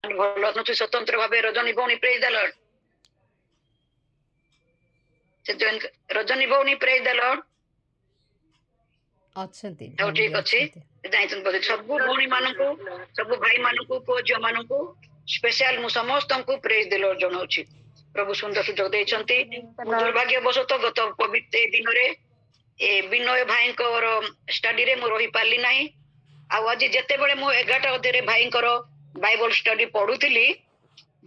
ଭଲ ଅଛୁ ସ୍ୱତନ୍ତ୍ର ଭାବେ ରଜନୀ ଭଉଣୀ ପ୍ରେଜ୍ ଦ ଲର୍ଡ। ସେ ରଜନୀ ଭଉଣୀ ପ୍ରେଜ୍ ଦ ଲର୍ଡ ଅଛନ୍ତି। ହଉ ଠିକ ଅଛି। ଯାଇଛନ୍ତି ବୋଧେ। ସବୁ ଭଉଣୀ ମାନଙ୍କୁ, ସବୁ ଭାଇ ମାନଙ୍କୁ, ପୁଅ ଝିଅ ମାନଙ୍କୁ ସ୍ପେଶାଲ ମୁଁ ସମସ୍ତଙ୍କୁ ପ୍ରେଜ୍ ଦ ଲର୍ଡ ଜଣାଉଛି। ପ୍ରଭୁ ସୁନ୍ଦର ସୁଯୋଗ ଦେଇଛନ୍ତି। ମୁଁ ଦୁର୍ଭାଗ୍ୟବଶତଃ ଗତ ପବିତ୍ର ଦିନରେ ବିନୟ ଭାଇଙ୍କର ଷ୍ଟଡିରେ ମୁଁ ରହିପାରିଲି ନାହିଁ। ଆଉ ଆଜି ଯେତେବେଳେ ମୁଁ 11ଟା ଅଧ୍ୟାୟରେ ଭାଇଙ୍କର ବାଇବଲ ଷ୍ଟଡି ପଢୁଥିଲି,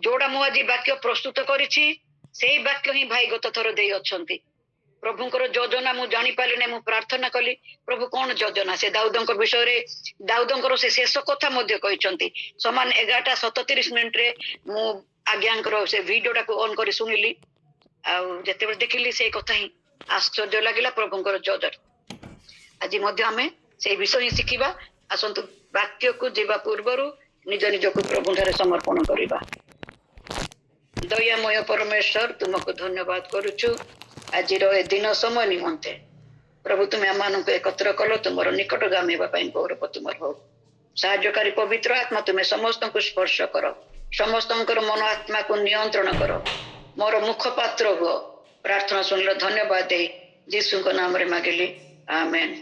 ଯୋଉଟା ମୁଁ ଆଜି ବାକ୍ୟ ପ୍ରସ୍ତୁତ କରିଛି ସେଇ ବାକ୍ୟ ହିଁ ଭାଇ ଗତ ଥର ଦେଇ ଅଛନ୍ତି। ପ୍ରଭୁଙ୍କର ଯୋଜନା ମୁଁ ଜାଣିପାରିଲି ନାହିଁ। ମୁଁ ପ୍ରାର୍ଥନା କଲି, ପ୍ରଭୁ କଣ ଯୋଜନା? ସେ ଦାଉଦଙ୍କ ବିଷୟରେ, ଦାଉଦଙ୍କର ସେ ଶେଷ କଥା ମଧ୍ୟ କହିଛନ୍ତି। ସମାନ 11:37 ମୁଁ ଆଜ୍ଞାଙ୍କର ସେ ଭିଡିଓଟାକୁ ଅନ୍ କରି ଶୁଣିଲି। ଆଉ ଯେତେବେଳେ ଦେଖିଲି ସେଇ କଥା ହିଁ ଆଶ୍ଚର୍ଯ୍ୟ ଲାଗିଲା, ପ୍ରଭୁଙ୍କର ଯୋଜନା। ଆଜି ମଧ୍ୟ ଆମେ ସେଇ ବିଷୟ ହିଁ ଶିଖିବା। ଆସନ୍ତୁ ବାକ୍ୟକୁ ଯିବା ପୂର୍ବରୁ ନିଜ ନିଜକୁ ପ୍ରଭୁଠାରେ ସମର୍ପଣ କରିବା। ଦୟାମୟ ପରମେଶ୍ୱର, ତୁମକୁ ଧନ୍ୟବାଦ କରୁଛୁ ଆଜିର ଏ ଦିନ ସମୟ ନିମନ୍ତେ। ପ୍ରଭୁ ତୁମେ ଆମମାନଙ୍କୁ ଏକତ୍ର କଲ, ତୁମର ନିକଟଗାମୀ ହେବା ପାଇଁ ଗୌରବ ତୁମର ହଉ। ସାହାଯ୍ୟକାରୀ ପବିତ୍ର ଆତ୍ମା ତୁମେ ସମସ୍ତଙ୍କୁ ସ୍ପର୍ଶ କର, ସମସ୍ତଙ୍କର ମନ ଆତ୍ମାକୁ ନିୟନ୍ତ୍ରଣ କର। ମୋର ମୁଖପାତ୍ର ହୁଅ। ପ୍ରାର୍ଥନା ଶୁଣିଲ ଧନ୍ୟବାଦ ଦେଇ ଯୀଶୁଙ୍କ ନାମରେ ମାଗିଲି, ଆମେନ୍।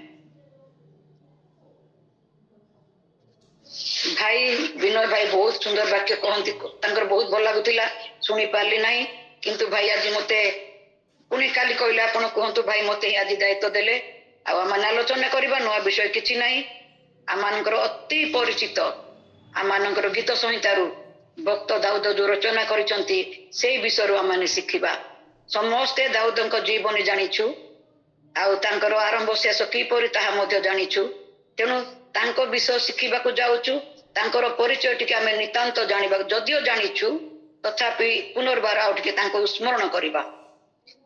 ଭାଇ ବିନୟ ଭାଇ ବହୁତ ସୁନ୍ଦର ବାକ୍ୟ କହନ୍ତି, ତାଙ୍କର ବହୁତ ଭଲ ଲାଗୁଥିଲା। ଶୁଣି ପାରିଲି ନାହିଁ, କିନ୍ତୁ ଭାଇ ଆଜି ମତେ ପୁଣି କାଲି କହିଲେ ଆପଣ କୁହନ୍ତୁ ଭାଇ, ମତେ ହିଁ ଆଜି ଦାୟିତ୍ୱ ଦେଲେ। ଆଉ ଆମେ ଆଲୋଚନା କରିବା ନୂଆ ବିଷୟ କିଛି ନାହିଁ। ଆମମାନଙ୍କର ଅତି ପରିଚିତ ଆମମାନଙ୍କର ଗୀତ ସଂହିତାରୁ ଭକ୍ତ ଦାଉଦ ଯୋଉ ରଚନା କରିଛନ୍ତି ସେଇ ବିଷୟରୁ ଆମେ ଶିଖିବା। ସମସ୍ତେ ଦାଉଦଙ୍କ ଜୀବନୀ ଜାଣିଛୁ, ଆଉ ତାଙ୍କର ଆରମ୍ଭ ଶେଷ କିପରି ତାହା ମଧ୍ୟ ଜାଣିଛୁ। ତେଣୁ ତାଙ୍କ ବିଷୟ ଶିଖିବାକୁ ଯାଉଛୁ। ତାଙ୍କର ପରିଚୟ ଟିକେ ଆମେ ନିତାନ୍ତ ଜାଣିବାକୁ, ଯଦିଓ ଜାଣିଛୁ ତଥାପି ପୁନର୍ବାର ଆଉ ଟିକେ ତାଙ୍କୁ ସ୍ମରଣ କରିବା।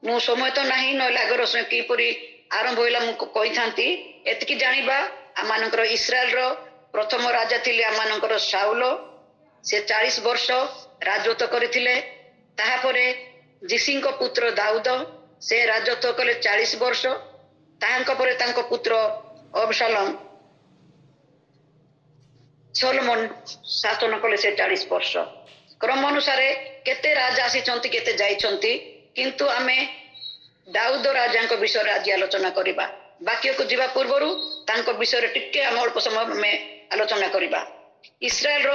ମୁଁ ସମୟ ତ ନାହିଁ, ନହେଲେ ଆଗର କିପରି ଆରମ୍ଭ ହେଲା ମୁଁ କହିଥାନ୍ତି। ଏତିକି ଜାଣିବା, ଆମମାନଙ୍କର ଇସ୍ରାଏଲର ପ୍ରଥମ ରାଜା ଥିଲେ ଆମମାନଙ୍କର ସାଉଲ। ସେ 40 ବର୍ଷ ରାଜତ୍ୱ କରିଥିଲେ। ତାହାପରେ ଯିଶିଙ୍କ ପୁତ୍ର ଦାଉଦ, ସେ ରାଜତ୍ୱ କଲେ 40 ବର୍ଷ। ତାହାଙ୍କ ପରେ ତାଙ୍କ ପୁତ୍ର ଅବଶାଲୋମ ସୋଲୋମନ ଶାସନ କଲେ ସେ 40 ବର୍ଷ। କ୍ରମ ଅନୁସାରେ କେତେ ରାଜା ଆସିଛନ୍ତି, କେତେ ଯାଇଛନ୍ତି, କିନ୍ତୁ ଆମେ ଦାଉଦ ରାଜାଙ୍କ ବିଷୟରେ ଆଜି ଆଲୋଚନା କରିବା। ବାକ୍ୟକୁ ଯିବା ପୂର୍ବରୁ ତାଙ୍କ ବିଷୟରେ ଟିକେ ଆମେ ଅଳ୍ପ ସମୟ ଆମେ ଆଲୋଚନା କରିବା। ଇସ୍ରାଏଲର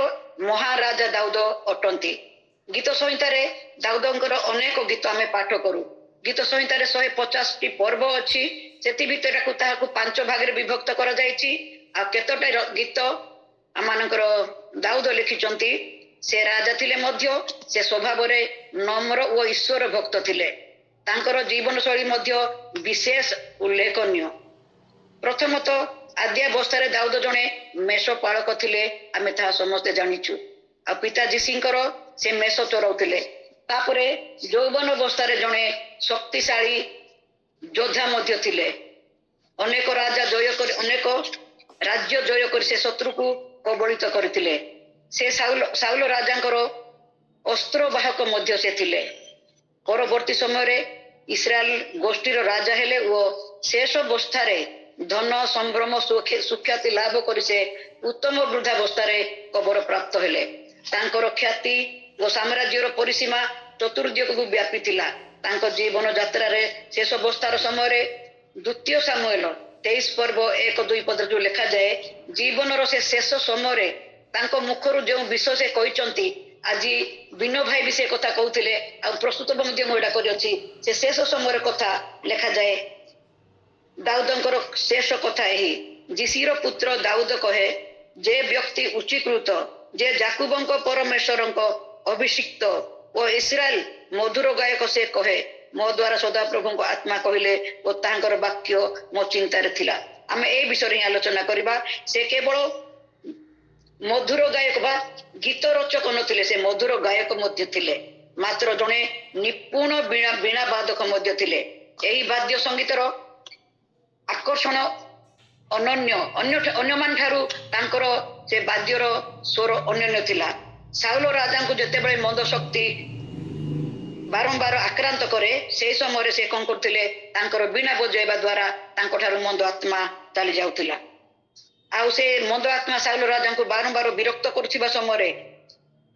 ମହାରାଜା ଦାଉଦ ଅଟନ୍ତି। ଗୀତ ସଂହିତାରେ ଦାଉଦଙ୍କର ଅନେକ ଗୀତ ଆମେ ପାଠ କରୁ। ଗୀତ ସଂହିତାରେ 150ଟି ପର୍ବ ଅଛି। ସେଥି ଭିତରେ ତାହାକୁ 5 ଭାଗରେ ବିଭକ୍ତ କରାଯାଇଛି। ଆଉ କେତୋଟା ଗୀତ ଆମମାନଙ୍କର ଦାଉଦ ଲେଖିଛନ୍ତି। ସେ ରାଜା ଥିଲେ ମଧ୍ୟ ସେ ସ୍ୱଭାବରେ ନମ୍ର ଓ ଈଶ୍ୱର ଭକ୍ତ ଥିଲେ। ତାଙ୍କର ଜୀବନ ଶୈଳୀ ମଧ୍ୟ ବିଶେଷ ଉଲ୍ଲେଖନୀୟ। ପ୍ରଥମତଃ ଆଦ୍ୟାବସ୍ଥାରେ ଦାଉଦ ଜଣେ ମେଷ ପାଳକ ଥିଲେ, ଆମେ ତାହା ସମସ୍ତେ ଜାଣିଛୁ। ଆଉ ପିତା ଯୀଶୁଙ୍କର ସେ ମେଷ ଚରାଉଥିଲେ। ତାପରେ ଯୌବନ ଅବସ୍ଥାରେ ଜଣେ ଶକ୍ତିଶାଳୀ ଯୋଦ୍ଧା ମଧ୍ୟ ଥିଲେ। ଅନେକ ରାଜ୍ୟ ଜୟ କରି ସେ ଶତ୍ରୁକୁ କବଳିତ କରିଥିଲେ। ସେ ସାଉଲ ରାଜାଙ୍କର ଅସ୍ତ୍ରବାହକ ମଧ୍ୟ ସେ ଥିଲେ। ପରବର୍ତ୍ତୀ ସମୟରେ ଇସ୍ରାଏଲ ଗୋଷ୍ଠୀର ରାଜା ହେଲେ ଓ ଶେଷ ଅବସ୍ଥାରେ ଧନ ସମ୍ଭ୍ରମ ସୁଖ୍ୟାତି ଲାଭ କରି ସେ ଉତ୍ତମ ବୃଦ୍ଧାବସ୍ଥାରେ କବର ପ୍ରାପ୍ତ ହେଲେ। ତାଙ୍କର ଖ୍ୟାତି ଓ ସାମ୍ରାଜ୍ୟର ପରିସୀମା ଚତୁର୍ଦିଗକୁ ବ୍ୟାପିଥିଲା। ତାଙ୍କ ଜୀବନ ଯାତ୍ରାରେ ଶେଷ ଅବସ୍ଥାର ସମୟରେ ଦ୍ୱିତୀୟ ସାମୁଏଲ 23 ପର୍ବ 1-2 ପଦରେ ଯୋଉ ଲେଖାଯାଏ, ଜୀବନର ସେ ଶେଷ ସମୟରେ ତାଙ୍କ ମୁଖରୁ ଯେଉଁ ବିଷୟ ସେ କହିଛନ୍ତି, ଆଜି ବିନୋ ଭାଇ ବି ସେ କଥା କହୁଥିଲେ। ଆଉ ପ୍ରସ୍ତୁତ ମଧ୍ୟ ମୁଁ ଏଇଟା କରିଅଛି। ସେ ଶେଷ ସମୟର କଥା ଲେଖାଯାଏ। ଦାଉଦଙ୍କର ଶେଷ କଥା ଏହି, ଯିଶିର ପୁତ୍ର ଦାଉଦ କହେ, ଯେ ବ୍ୟକ୍ତି ଉଚ୍ଚୀକୃତ, ଯେ ଯାକୁବଙ୍କ ପରମେଶ୍ୱରଙ୍କ ଅଭିଷିକ୍ତ ଓ ଇସ୍ରାଏଲ ମଧୁର ଗାୟକ, ସେ କହେ, ମୋ ଦ୍ୱାରା ସଦାପ୍ରଭୁଙ୍କ ଆତ୍ମା କହିଲେ ଓ ତାଙ୍କର ବାକ୍ୟ ମୋ ଚିନ୍ତାରେ ଥିଲା। ଆମେ এই ବିଷୟରେ ହିଁ ଆଲୋଚନା କରିବା। ସେ କେବଳ ମଧୁର ଗାୟକ ବା ଗୀତ ରଚକ ନଥିଲେ, ସେ ମଧୁର ଗାୟକ ମଧ୍ୟ ଥିଲେ। ମାତ୍ର ଜଣେ ନିପୁଣ ବୀଣା ବାଦକ ମଧ୍ୟ ଥିଲେ। ଏହି ବାଦ୍ୟ ସଙ୍ଗୀତର ଆକର୍ଷଣ ଅନ୍ୟମାନ ଠାରୁ ତାଙ୍କର ସେ ବାଦ୍ୟର ସ୍ୱର ଅନନ୍ୟ ଥିଲା। ସାଉଲ ରାଜାଙ୍କୁ ଯେତେବେଳେ ମନ୍ଦ ଶକ୍ତି ବାରମ୍ବାର ଆକ୍ରାନ୍ତ କରେ, ସେହି ସମୟରେ ସେ କଣ କରୁଥିଲେ, ତାଙ୍କର ବୀଣା ବଜାଇବା ଦ୍ୱାରା ତାଙ୍କ ଠାରୁ ମନ୍ଦ ଆତ୍ମା ଚାଲି ଯାଉଥିଲା। ଆଉ ସେ ମନ୍ଦ ଆତ୍ମା ସାଉଲ ରାଜାଙ୍କୁ ବାରମ୍ବାର ବିରକ୍ତ କରୁଥିବା ସମୟରେ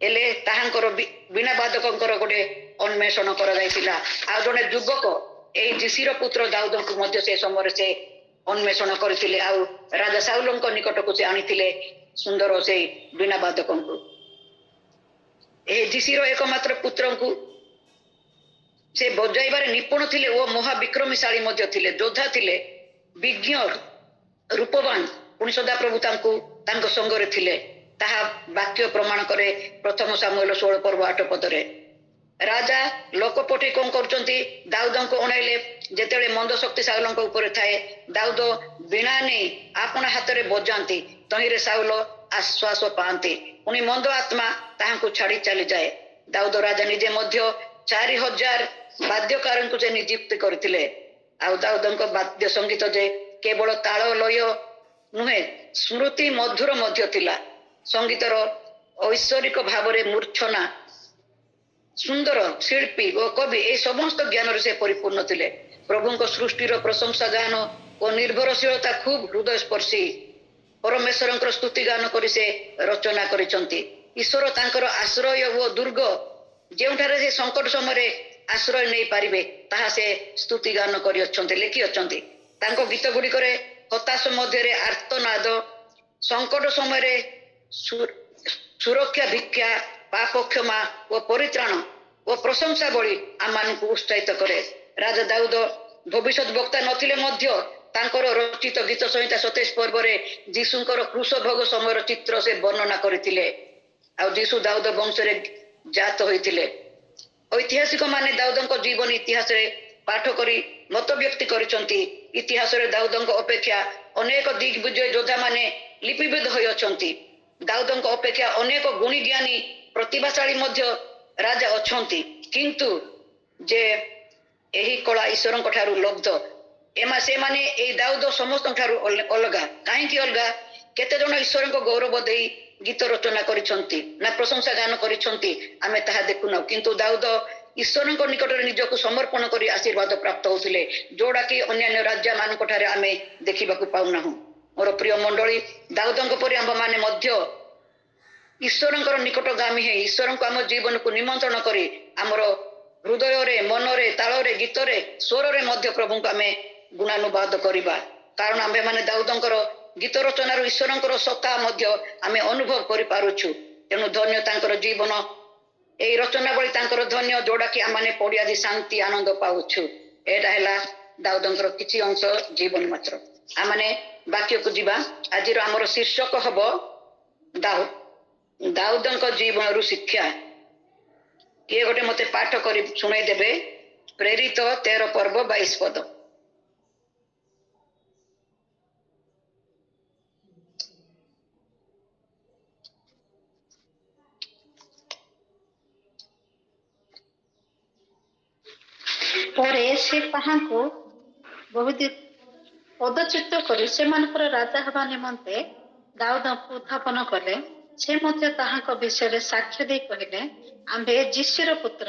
ହେଲେ ତାହାଙ୍କର ବିନା ବାଦକଙ୍କର ଗୋଟେ ଅନ୍ୱେଷଣ କରାଯାଇଥିଲା। ଆଉ ଜଣେ ଯୁବକ ଏଇ ଯିଶିର ପୁତ୍ର ଦାଉଦଙ୍କୁ ମଧ୍ୟ ସେ ସମୟରେ ସେ ଅନ୍ୱେଷଣ କରିଥିଲେ ଆଉ ରାଜା ସାଉଲଙ୍କ ନିକଟକୁ ସେ ଆଣିଥିଲେ ସୁନ୍ଦର ସେଇ ବିନା ବାଦକଙ୍କୁ। ଏହି ଯିଶିର ଏକମାତ୍ର ପୁତ୍ରଙ୍କୁ ସେ ବଜାଇବାରେ ନିପୁଣ ଥିଲେ ଓ ମହାବିକ୍ରମଶାଳୀ ମଧ୍ୟ ଥିଲେ, ଯୋଦ୍ଧା ଥିଲେ, ବିଜ୍ଞ, ରୂପବାନ। ପୁଣି ସଦାପ୍ରଭୁ ତାଙ୍କ ସଙ୍ଗରେ ଥିଲେ। ତାହା ବାକ୍ୟ ପ୍ରମାଣ କରେ ପ୍ରଥମ ସାମୁଏଲ 16 ପର୍ବ 8 ପଦରେ। ରାଜା ଲୋକ ପଠେଇ କଣ କରୁଛନ୍ତି, ଦାଉଦଙ୍କୁ ଅଣାଇଲେ। ଯେତେବେଳେ ମନ୍ଦ ଶକ୍ତି ସାଉଲଙ୍କ ଉପରେ ଥାଏ, ଦାଉଦ ବୀଣା ନେଇ ଆପଣା ହାତରେ ବଜାନ୍ତି, ତହିଁରେ ସାଉଲ ଆଶ୍ୱାସ ପାଆନ୍ତି। ପୁଣି ମନ୍ଦ ଆତ୍ମା ତାହାଙ୍କୁ ଛାଡ଼ି ଚାଲିଯାଏ। ଦାଉଦ ରାଜା ନିଜେ ମଧ୍ୟ 4000 ବାଦ୍ୟକାରଙ୍କୁ ସେ ନିଯୁକ୍ତ କରିଥିଲେ। ଆଉ ଦାଉଦଙ୍କ ବାଦ୍ୟ ସଙ୍ଗୀତ ଯେ କେବଳ ତାଳ ଲୟ ନୁହେଁ, ସ୍ମୃତି ମଧୁର ମଧ୍ୟ ଥିଲା। ସଙ୍ଗୀତର ଐଶ୍ୱରିକ ଭାବରେ ମୂର୍ଚ୍ଛନା, ସୁନ୍ଦର ଶିଳ୍ପୀ ଓ କବି ଏହି ସମସ୍ତ ଜ୍ଞାନରେ ସେ ପରିପୂର୍ଣ୍ଣ ଥିଲେ। ପ୍ରଭୁଙ୍କ ସୃଷ୍ଟିର ପ୍ରଶଂସା ଗାନ ଓ ନିର୍ଭରଶୀଳତା ଖୁବ୍ ହୃଦୟସ୍ପର୍ଶୀ। ପରମେଶ୍ୱରଙ୍କର ସ୍ତୁତି ଗାନ କରି ସେ ରଚନା କରିଛନ୍ତି। ଈଶ୍ୱର ତାଙ୍କର ଆଶ୍ରୟ ଓ ଦୁର୍ଗ, ଯେଉଁଠାରେ ସେ ସଙ୍କଟ ସମୟରେ ଆଶ୍ରୟ ନେଇପାରିବେ, ତାହା ସେ ସ୍ତୁତି ଗାନ କରିଅଛନ୍ତି, ଲେଖିଅଛନ୍ତି। ତାଙ୍କ ଗୀତ ଗୁଡ଼ିକରେ ହତାଶ ମଧ୍ୟରେ ଆର୍ତ୍ତନାଦ, ସଙ୍କଟ ସମୟରେ ସୁରକ୍ଷା ଭିକ୍ଷା, ପାପ କ୍ଷମା ଓ ପରିତ୍ରାଣ ଓ ପ୍ରଶଂସା ଭଳି ଆମମାନଙ୍କୁ ଉତ୍ସାହିତ କରେ। ରାଜା ଦାଉଦ ଭବିଷ୍ୟତ ବକ୍ତା ନଥିଲେ ମଧ୍ୟ ତାଙ୍କର ରଚିତ ଗୀତ ସଂହିତା 27 ପର୍ବରେ ଯୀଶୁଙ୍କର କ୍ରୁଶ ଭୋଗ ସମୟର ଚିତ୍ର ସେ ବର୍ଣ୍ଣନା କରିଥିଲେ। ଆଉ ଯୀଶୁ ଦାଉଦ ବଂଶରେ ଜାତ ହୋଇଥିଲେ। ଐତିହାସିକ ମାନେ ଦାଉଦଙ୍କ ଜୀବନ ଇତିହାସରେ ପାଠ କରି ମତବ୍ୟକ୍ତି କରିଛନ୍ତି। ଇତିହାସରେ ଦାଉଦଙ୍କ ଅପେକ୍ଷା ଅନେକ ଦିଗ୍ବିଜୟ ଯୋଦ୍ଧା ମାନେ ଲିପିବଦ୍ଧ ହୋଇଅଛନ୍ତି। ଦାଉଦଙ୍କ ଅପେକ୍ଷା ଅନେକ ଗୁଣୀ ଜ୍ଞାନୀ ପ୍ରତିଭାଶାଳୀ ମଧ୍ୟ ରାଜା ଅଛନ୍ତି, କିନ୍ତୁ ଯେ ଏହି କଳା ଈଶ୍ୱରଙ୍କ ଠାରୁ ଲବ୍ଧ। ସେମାନେ ଏହି ଦାଉଦ ସମସ୍ତଙ୍କ ଠାରୁ ଅଲଗା। କାହିଁକି ଅଲଗା? କେତେ ଜଣ ଈଶ୍ୱରଙ୍କ ଗୌରବ ଦେଇ ଗୀତ ରଚନା କରିଛନ୍ତି ନା ପ୍ରଶଂସା ଗାନ କରିଛନ୍ତି, ଆମେ ତାହା ଦେଖୁନାହୁଁ। କିନ୍ତୁ ଦାଉଦ ଈଶ୍ୱରଙ୍କ ନିକଟରେ ନିଜକୁ ସମର୍ପଣ କରି ଆଶୀର୍ବାଦ ପ୍ରାପ୍ତ ହେଉଥିଲେ, ଯୋଉଟାକି ଅନ୍ୟାନ୍ୟ ରାଜା ମାନଙ୍କ ଠାରେ ଆମେ ଦେଖିବାକୁ ପାଉନାହୁଁ। ମୋର ପ୍ରିୟ ମଣ୍ଡଳୀ, ଦାଉଦଙ୍କ ପରି ଆମ୍ଭମାନେ ମଧ୍ୟ ଈଶ୍ୱରଙ୍କର ନିକଟଗାମୀ ହେଇ ଈଶ୍ୱରଙ୍କୁ ଆମ ଜୀବନକୁ ନିମନ୍ତ୍ରଣ କରି ଆମର ହୃଦୟରେ, ମନରେ, ତାଳରେ, ଗୀତରେ, ସ୍ୱରରେ ମଧ୍ୟ ପ୍ରଭୁଙ୍କୁ ଆମେ ଗୁଣାନୁବାଦ କରିବା। କାରଣ ଆମ୍ଭେମାନେ ଦାଉଦଙ୍କର ଗୀତ ରଚନାରୁ ଈଶ୍ୱରଙ୍କର ସତ୍ତା ମଧ୍ୟ ଆମେ ଅନୁଭବ କରିପାରୁଛୁ। ତେଣୁ ଧନ୍ୟ ତାଙ୍କର ଜୀବନ, ଏହି ରଚନାବଳୀ ତାଙ୍କର ଧନ୍ୟ, ଯୋଉଟାକି ଆମେ ପଢି ଆଜି ଶାନ୍ତି ଆନନ୍ଦ ପାଉଛୁ। ଏଇଟା ହେଲା ଦାଉଦଙ୍କର କିଛି ଅଂଶ ଜୀବନ ମାତ୍ର। ଆମେ ବାକ୍ୟକୁ ଯିବା। ଆଜିର ଆମର ଶୀର୍ଷକ ହବ ଦାଉଦଙ୍କ ଜୀବନରୁ ଶିକ୍ଷା। କିଏ ଗୋଟେ ମତେ ପାଠ କରି ଶୁଣାଇ ଦେବେ? ପ୍ରେରିତ 13 ପର୍ବ 22 ପଦ। ପରେ ସେ ତାହାଙ୍କୁ ବହୁତ ପଦଚ୍ୟୁତ କରି ସେମାନଙ୍କର ରାଜା ହେବା ନିମନ୍ତେ ଦାଉଦଙ୍କୁ ଉତ୍ଥାପନ କଲେ। ସେ ମଧ୍ୟ ତାହାଙ୍କ ବିଷୟରେ ସାକ୍ଷ୍ୟ ଦେଇ କହିଲେ, ଆମ୍ଭେ ଯିଶିର ପୁତ୍ର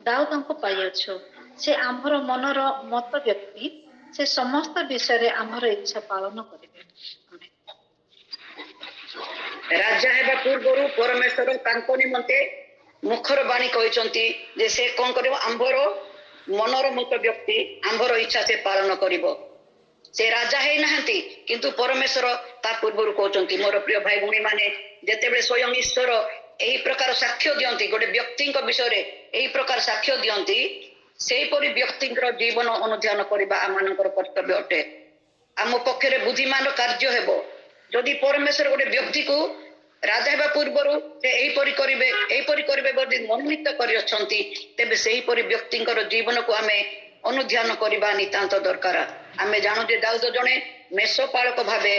ଦାଉଦଙ୍କୁ ପାଇଅଛୁ। ସେ ଆମ୍ଭର ମନର ମତ ବ୍ୟକ୍ତି, ସେ ସମସ୍ତ ବିଷୟରେ ଆମ୍ଭର ଇଚ୍ଛା ପାଳନ କରିବେ। ରାଜା ହେବା ପୂର୍ବରୁ ପରମେଶ୍ୱର ତାଙ୍କ ନିମନ୍ତେ ମୁଖର ବାଣୀ କହିଛନ୍ତି ଯେ ସେ କଣ କରିବ? ଆମ୍ଭର ମନର ମତ ବ୍ୟକ୍ତି, ଆମ୍ଭର ଇଚ୍ଛା ସେ ପାଳନ କରିବ। ସେ ରାଜା ହେଇନାହାନ୍ତି, କିନ୍ତୁ ପରମେଶ୍ୱର ତା ପୂର୍ବରୁ କହୁଛନ୍ତି। ମୋର ପ୍ରିୟ ଭାଇ ଭଉଣୀ ମାନେ, ଯେତେବେଳେ ସ୍ୱୟଂ ଈଶ୍ୱର ଏହି ପ୍ରକାର ସାକ୍ଷ୍ୟ ଦିଅନ୍ତି, ଗୋଟେ ବ୍ୟକ୍ତିଙ୍କ ବିଷୟରେ ଏହି ପ୍ରକାର ସାକ୍ଷ୍ୟ ଦିଅନ୍ତି, ସେହିପରି ବ୍ୟକ୍ତିଙ୍କର ଜୀବନ ଅନୁଧ୍ୟାନ କରିବା ଆମମାନଙ୍କର କର୍ତ୍ତବ୍ୟ ଅଟେ। ଆମ ପକ୍ଷରେ ବୁଦ୍ଧିମାନର କାର୍ଯ୍ୟ ହେବ। ଯଦି ପରମେଶ୍ୱର ଗୋଟେ ବ୍ୟକ୍ତିକୁ ରାଜା ହେବା ପୂର୍ବରୁ ସେ ଏହିପରି କରିବେ ବୋଲି ମନୋନୀତ କରିଅଛନ୍ତି, ତେବେ ସେହିପରି ବ୍ୟକ୍ତିଙ୍କର ଜୀବନକୁ ଆମେ ଅନୁଧ୍ୟାନ କରିବା ନିତାନ୍ତ ଦରକାର। ଆମେ ଜାଣୁ ଯେ ଦାଉଦ ଜଣେ ମେଷପାଳକ ଭାବେ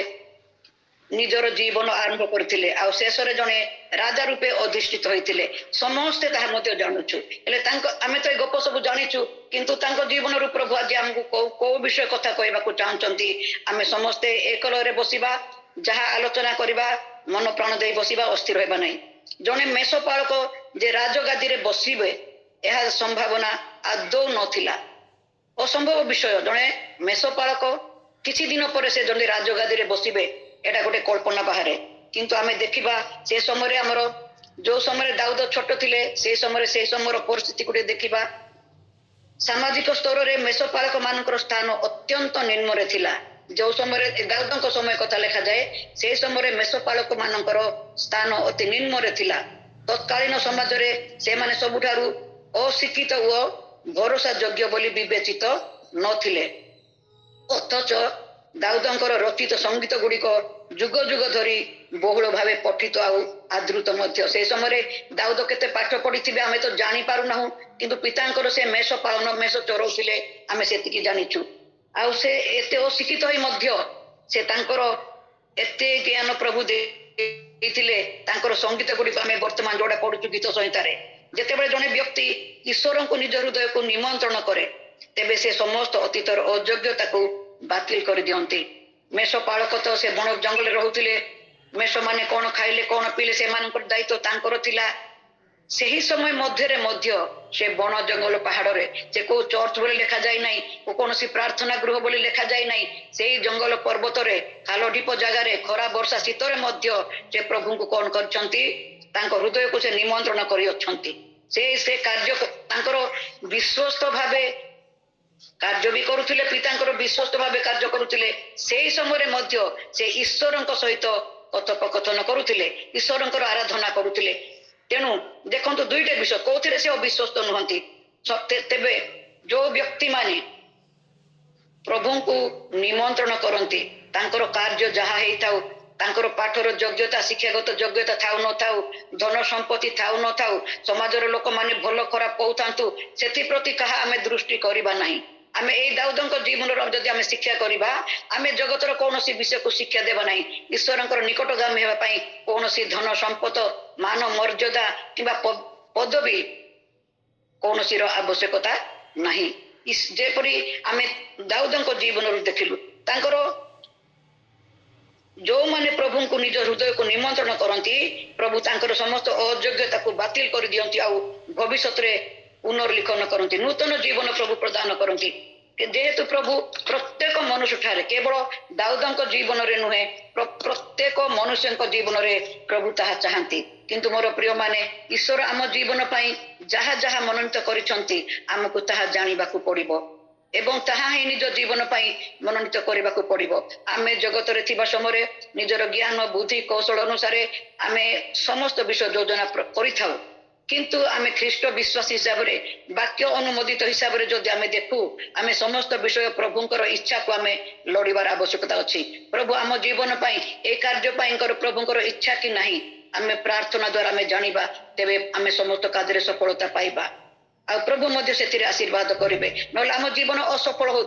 ନିଜର ଜୀବନ ଆରମ୍ଭ କରିଥିଲେ, ଆଉ ଶେଷରେ ଜଣେ ରାଜା ରୂପେ ଅଧିଷ୍ଠିତ ହୋଇଥିଲେ। ସମସ୍ତେ ତାହା ମଧ୍ୟ ଜାଣୁଛୁ। ହେଲେ ଆମେ ତ ଏ ଗପ ସବୁ ଜାଣିଛୁ, କିନ୍ତୁ ତାଙ୍କ ଜୀବନରୁ ପ୍ରଭୁ ଆଜି ଆମକୁ କୋଉ ବିଷୟ କଥା କହିବାକୁ ଚାହୁଁଛନ୍ତି? ଆମେ ସମସ୍ତେ ଏକଲୟରେ ବସିବା, ଯାହା ଆଲୋଚନା କରିବା, ମନ ପ୍ରାଣ ଦେଇ ବସିବା, ଅସ୍ଥିର ହେବା ନାହିଁ। ଜଣେ ମେଷପାଳକ ଯେ ରାଜଗାଦିରେ ବସିବେ, ଏହା ସମ୍ଭାବନା ଆଦୌ ନଥିଲା, ଅସମ୍ଭବ ବିଷୟ। ଜଣେ ମେଷପାଳକ କିଛି ଦିନ ପରେ ସେ ଜଣେ ରାଜଗାଦିରେ ବସିବେ, ଏଟା ଗୋଟେ କଳ୍ପନା ବାହାରେ। କିନ୍ତୁ ଆମେ ଦେଖିବା ସେ ସମୟରେ ଆମର जो समय दाऊद छोट थिले से समय परिस्थिति को देखिबा सामाजिक स्तर रे मेषपालक मानकर स्थान अत्यंत निम्न रे थिला जो समय दाऊदଙ୍କ समय कथा लेखा जाए से समय मेषपालक मानकर स्थान अति निम्न रे थिला तत्कालीन समाज रे से माने सबुठारु अशिक्षित ओ भरोसा योग्य बोली विवेचित नथिले अथच दाऊदଙ୍କର रचित संगीत गुड़िक जुग जुग धरी बहुल भाव पठित आदृत मध्य से समय दाऊद केते पाठ पढ़ी आमे तो जानी पारु नाहु किंतु पितांकर से मेष पालन मेष चरौथिले आमे सेतिकी जानिछु आउ से एते अशिक्षित होई मध्य से तांकर एते ज्ञान प्रभु देथिले तांकर संगीत गुड़िक आमे वर्तमान जोड़ा पढुछु गीत संहिता रे जेतेबेले जने व्यक्ति ईश्वर को निज हृदय को निमंत्रण करे तेबे से समस्त अतीतर अयोग्यता को बातिल कर दियंती मेष पालक तो से बण जंगल रहुथिले मेष माने कोन खाइले कोन पीले से मानकर दायित्व तांकर थिला सही समय मध्य मध्य से बण जंगल पहाड़ रे से को चर्च बोली लिखा जाय नाही को कोनसी प्रार्थना गृह बोली लिखा जाय नाही सेही जंगल पर्वत रे खाल ढीप जगह रे खरा वर्षा शीत रे मध्य से प्रभु को कोन करचंती तांको हृदय को से निमंत्रण करी अछंती से कार्य तांकर विश्वस्त भावे कार्य भी करुथिले पितांकर विश्वस्त भावे कार्य करुथिले सेही समय मध्य से ईश्वरଙ୍କ सहित कथोपकथन करुथिले ईश्वरଙ୍କର आराधना करुथिले तेणु देखंतु दुईटा विषय कोथिरे से अविश्वस्त नुहंती तेबे जो व्यक्ति माने प्रभु को निमंत्रण करंती तांकर कार्य जहा हेई थाउ तांकर पाठर योग्यता शिक्षागत योग्यता थाउ न थाउ धन संपत्ति थाउ न थाउ समाजर लोक माने भलो खराब कहतांतु सेति प्रति कहा आमे दृष्टि करिबा नाही आमे ए दाऊदଙ୍କ जीवन जदि आमे शिक्षा करिबा आमे जगतर कोनोसी विषय को शिक्षा देबा नाही ईश्वरଙ୍କର निकटगामी हेबा पई कोनोसी धन संपत्ति मान मर्यादा किबा पदवी कोनोसी रो आवश्यकता नाही इस जेपरि आमे दाऊदଙ୍କ जीवन रु देखिलु तांकर जो माने प्रभु को निज हृदय को निमंत्रण करती प्रभु तांकर समस्त अयोग्यता को बातिल कर दियंती आउ भविष्य रे पुनर्लिखन करती नूतन जीवन प्रभु प्रदान करती जेहेतु प्रभु प्रत्येक मनुष्य ठारे केवल दाऊदଙ୍କ जीवन रे नुहे प्रत्येक मनुष्य जीवन रे प्रभु ताहा चाहती किंतु मोर प्रिय माने ईश्वर आम जीवन पाई जहा जहा मनोनीत करिसंती हमकु ताहा जानिबाकू पड़िबो एवं ताहा ही निज जीवन पाई मनोनीत करने पड़ो आम जगत रे थिबा समय निजर ज्ञान बुद्धि कौशल अनुसार आम समस्त विषय योजना करिथाउ किंतु आम ख्रीष्ट विश्वास हिसाब रे वाक्य अनुमोदित हिसाब रे जदि आम देखु आम समस्त विषय प्रभुंकर इच्छा को आम लड़िबार आवश्यकता अच्छी प्रभु आम जीवन पाई ए कार्य पाई प्रभुंकर इच्छा कि नहीं आम प्रार्थना द्वारा आम जानिबा तेबे आम समस्त कार्य सफलता पाइबा आ प्रभु मध्य से आशीर्वाद करेंगे ना आम जीवन असफल हो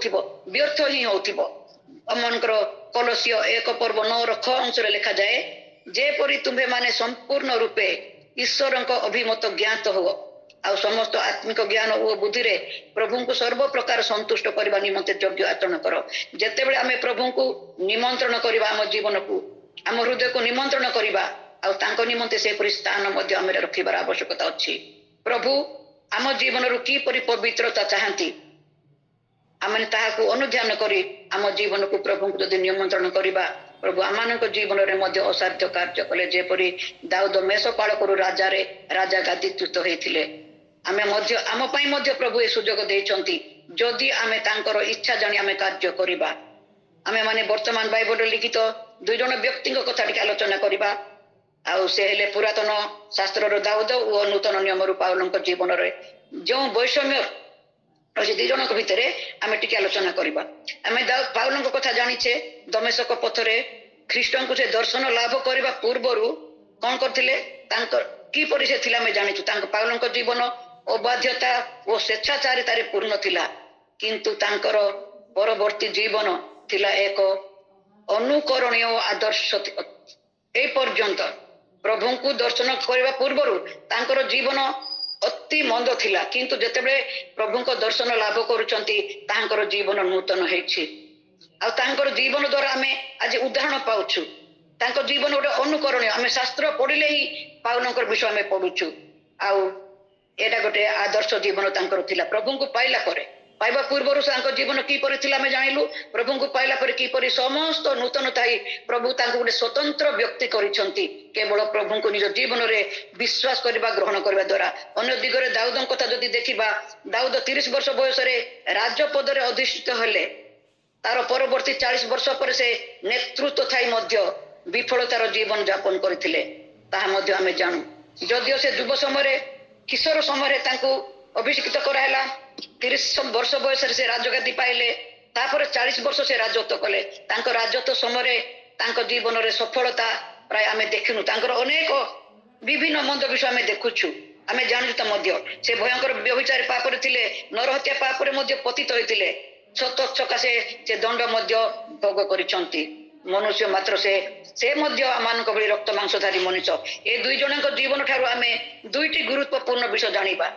व्यर्थ ही हो मनकर कलसिय 1 पर्व 9 अंश लिखा जाए जेपरी तुम्हें माने संपूर्ण रूपे ईश्वर अभिमत ज्ञात हो आ समस्त आत्मिक ज्ञान और बुद्धि रे प्रभु को सर्व प्रकार संतुष्ट करने निमंते योग्य आचरण कर जिते आम प्रभु को निमंत्रण करवा आम जीवन को आम हृदय को निमंत्रण करवा आ निमंते से स्थान आम रखिबार आवश्यकता अच्छी प्रभु आम जीवन रु किपरि पवित्रता चाहती आम ताहाकु अनुध्यान करी आम जीवन को प्रभु को जदि निमंत्रण करवा प्रभु आम जीवन में असाध्य कार्य कले जेपरी दाऊद मेषपालक राजा रे राजा गादीच्युत होते आम प्रभु ए सुजोग देइछंती जदि आमे तांकर इच्छा जानी आमे कार्य करवा आमे माने वर्तमान बाइबल लिखित 2 जन व्यक्ति कथा टिके आलोचना करवा आउ से हेले पुरातन शास्त्र रो दाऊद और नूतन नियम रू पाउलଙ୍କ जीवन रे जो वैषम्य अछि 2 जन भितर आमे टिके आलोचना करबा आमे पाउलଙ୍କ कथा जानिछे दमेशक पथरे ख्रीष्टन को से दर्शन लाभ करबा पूर्वरु कोन करथिले तांकर की परिसे थिला आमे जानिछु तांक पाउलଙ୍କ जीवन अबाध्यता और स्वेच्छाचारिता रे पूर्ण थिला किंतु तांकर परवर्ती जीवन थिला एक अनुकरणीय आदर्श ए पर्यंत प्रभु को दर्शन करने पूर्वर जीवन अति मंद थिला किंतु जेतेबेले प्रभु को दर्शन लाभ करुचंती जीवन नूतन होइछि आ तांकर जीवन द्वारा आमे आज उदाहरण पाउछु तांकर जीवन गोटे अनुकरणीय आमे शास्त्र पढ़िले ही पाउलंकर विषय आमे पढुछु आ एटा गोटे आदर्श जीवन तांकर थिला प्रभु को पाइला परे पाइबा पूर्वर जीवन किपरि थिला आमे जानिलु प्रभु को पाइला परे किपरि समस्त नूतनता प्रभु तांको गोटे स्वतंत्र व्यक्ति करिसंती କେବଳ ପ୍ରଭୁଙ୍କୁ ନିଜ ଜୀବନରେ ବିଶ୍ୱାସ କରିବା ଗ୍ରହଣ କରିବା ଦ୍ୱାରା। ଅନ୍ୟ ଦିଗରେ ଦାଉଦଙ୍କ କଥା ଯଦି ଦେଖିବା, ଦାଉଦ 30 ବର୍ଷ ବୟସରେ ରାଜପଦରେ ଅଧିଷ୍ଠିତ ହେଲେ। ତାର ପରବର୍ତ୍ତୀ 40 ବର୍ଷ ପରେ ସେ ନେତୃତ୍ୱ ଥାଇ ମଧ୍ୟ ବିଫଳତାର ଜୀବନ ଯାପନ କରିଥିଲେ, ତାହା ମଧ୍ୟ ଆମେ ଜାଣୁ। ଯଦିଓ ସେ ଯୁବ ସମୟରେ କିଶୋର ସମୟରେ ତାଙ୍କୁ ଅଭିଷିକ୍ତ କରାହେଲା, 30 ବର୍ଷ ବୟସରେ ସେ ରାଜଗାଦି ପାଇଲେ, ତାପରେ 40 ବର୍ଷ ସେ ରାଜତ୍ୱ କଲେ। ତାଙ୍କ ରାଜତ୍ୱ ସମୟରେ ତାଙ୍କ ଜୀବନରେ ସଫଳତା ପ୍ରାୟ ଆମେ ଦେଖିନୁ। ତାଙ୍କର ଅନେକ ବିଭିନ୍ନ ମନ୍ଦ ବିଷୟ ଆମେ ଦେଖୁଛୁ, ଆମେ ଜାଣୁଛୁ ତ ମଧ୍ୟ। ସେ ଭୟଙ୍କର ବ୍ୟଭିଚାରୀ ପାପରେ ଥିଲେ, ନରହତ୍ୟା ପାପରେ ମଧ୍ୟ ପତିତ ହୋଇଥିଲେ। ସତ ସକାଶେ ସେ ଦଣ୍ଡ ମଧ୍ୟ ଭୋଗ କରିଛନ୍ତି। ମନୁଷ୍ୟ ମାତ୍ର ସେ ମଧ୍ୟ ଆମମାନଙ୍କ ଭଳି ରକ୍ତ ମାଂସଧାରୀ ମଣିଷ। ଏ ଦୁଇ ଜଣଙ୍କ ଜୀବନ ଠାରୁ ଆମେ ଦୁଇଟି ଗୁରୁତ୍ୱପୂର୍ଣ୍ଣ ବିଷୟ ଜାଣିବା।